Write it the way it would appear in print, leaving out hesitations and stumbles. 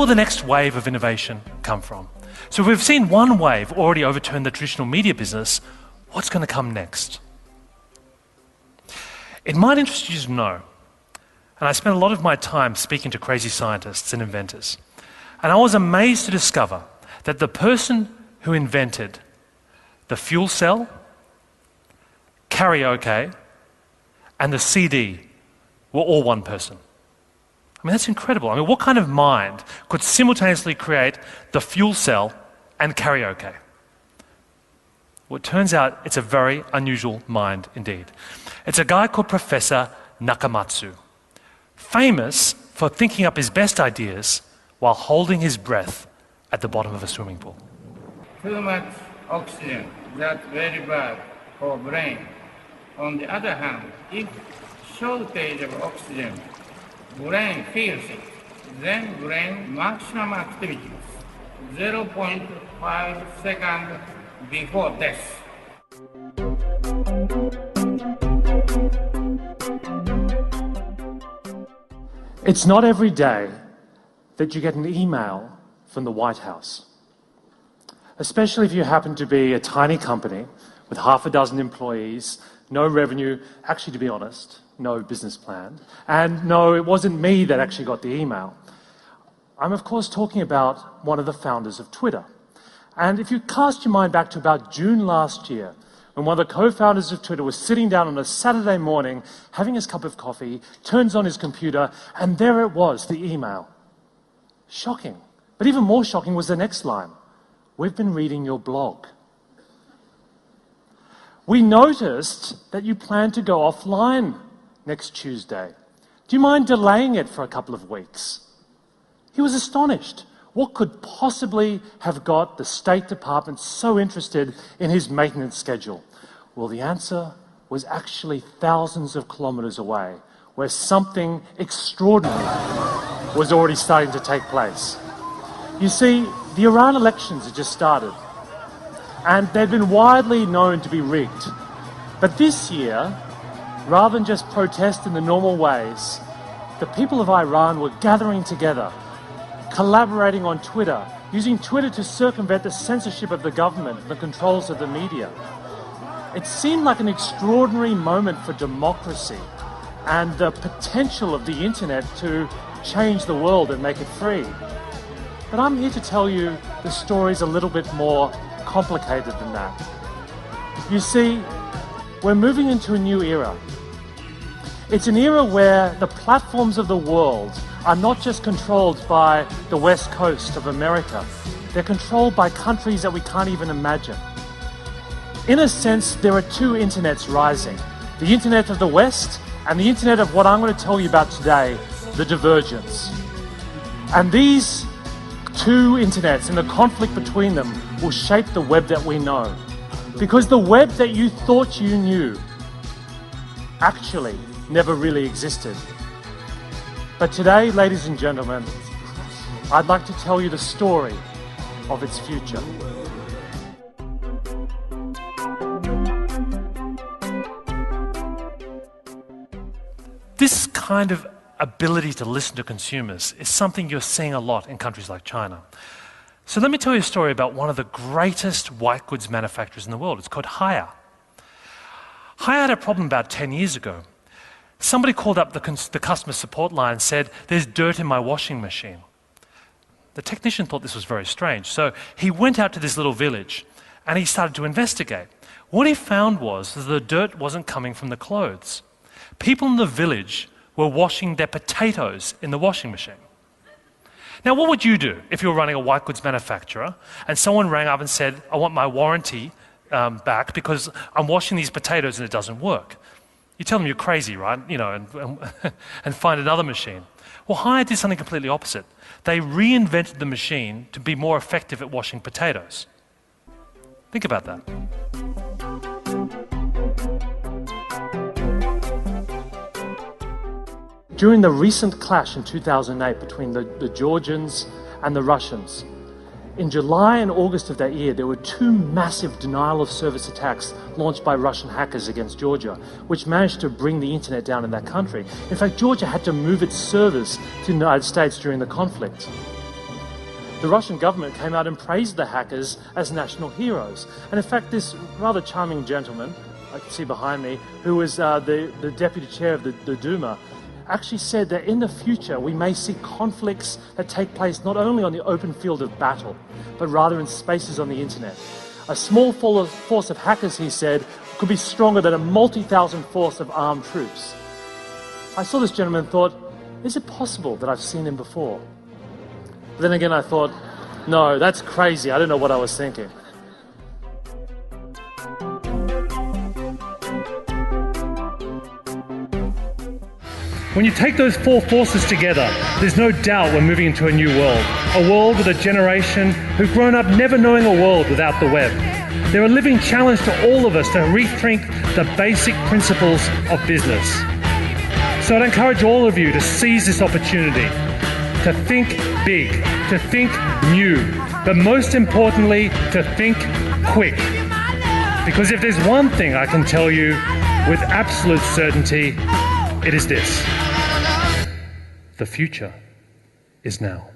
will the next wave of innovation come from? So we've seen one wave already overturn the traditional media business. What's going to come next? It might interest you to know, and I spent a lot of my time speaking to crazy scientists and inventors, and I was amazed to discover that the person who invented the fuel cell, karaoke, and the CD were all one person. I mean, that's incredible. I mean, what kind of mind could simultaneously create the fuel cell and karaoke? Well, it turns out it's a very unusual mind indeed. It's a guy called Professor Nakamatsu, famous for thinking up his best ideas while holding his breath at the bottom of a swimming pool. Too much oxygen, that's very bad for brain. On the other hand, if shortage of oxygen, brain feels it, then brain maximum activities, 0.5 seconds before death. It's not every day that you get an email from the White House, especially if you happen to be a tiny company with half a dozen employees, no revenue, actually, to be honest, no business plan. And no, it wasn't me that actually got the email. I'm, of course, talking about one of the founders of Twitter. And if you cast your mind back to about June last year, when one of the co-founders of Twitter was sitting down on a Saturday morning, having his cup of coffee, turns on his computer, and there it was, the email. Shocking. But even more shocking was the next line. We've been reading your blog. We noticed that you plan to go offline next Tuesday. Do you mind delaying it for a couple of weeks? He was astonished. What could possibly have got the State Department so interested in his maintenance schedule? Well, the answer was actually thousands of kilometers away, where something extraordinary was already starting to take place. You see, the Iran elections had just started, and they'd been widely known to be rigged. But this year, rather than just protest in the normal ways, the people of Iran were gathering together, collaborating on Twitter, using Twitter to circumvent the censorship of the government and the controls of the media. It seemed like an extraordinary moment for democracy and the potential of the internet to change the world and make it free. But I'm here to tell you the story's a little bit more complicated than that. You see, we're moving into a new era. It's an era where the platforms of the world are not just controlled by the West Coast of America. They're controlled by countries that we can't even imagine. In a sense, there are two internets rising. The internet of the West and the internet of what I'm going to tell you about today, the divergence. And these two internets and the conflict between them will shape the web that we know. Because the web that you thought you knew actually never really existed. But today, ladies and gentlemen, I'd like to tell you the story of its future. This kind of ability to listen to consumers is something you're seeing a lot in countries like China. So let me tell you a story about one of the greatest white goods manufacturers in the world. It's called Haier. Haier had a problem about 10 years ago. Somebody called up the customer support line and said, "There's dirt in my washing machine." The technician thought this was very strange, so he went out to this little village and he started to investigate. What he found was that the dirt wasn't coming from the clothes. People in the village were washing their potatoes in the washing machine. Now, what would you do if you were running a white goods manufacturer and someone rang up and said, "I want my warranty back because I'm washing these potatoes and it doesn't work"? You tell them you're crazy, right? And find another machine. Well, Haier did something completely opposite. They reinvented the machine to be more effective at washing potatoes. Think about that. During the recent clash in 2008 between the Georgians and the Russians, in July and August of that year, there were two massive denial-of-service attacks launched by Russian hackers against Georgia, which managed to bring the internet down in that country. In fact, Georgia had to move its servers to the United States during the conflict. The Russian government came out and praised the hackers as national heroes. And in fact, this rather charming gentleman, I can see behind me, who was the deputy chair of the Duma, actually said that in the future we may see conflicts that take place not only on the open field of battle, but rather in spaces on the internet. A small force of hackers, he said, could be stronger than a multi-thousand force of armed troops. I saw this gentleman and thought, is it possible that I've seen him before? But then again I thought, no, that's crazy, I don't know what I was thinking. When you take those four forces together, there's no doubt we're moving into a new world. A world with a generation who've grown up never knowing a world without the web. They're a living challenge to all of us to rethink the basic principles of business. So I'd encourage all of you to seize this opportunity, to think big, to think new, but most importantly, to think quick. Because if there's one thing I can tell you with absolute certainty, it is this: the future is now.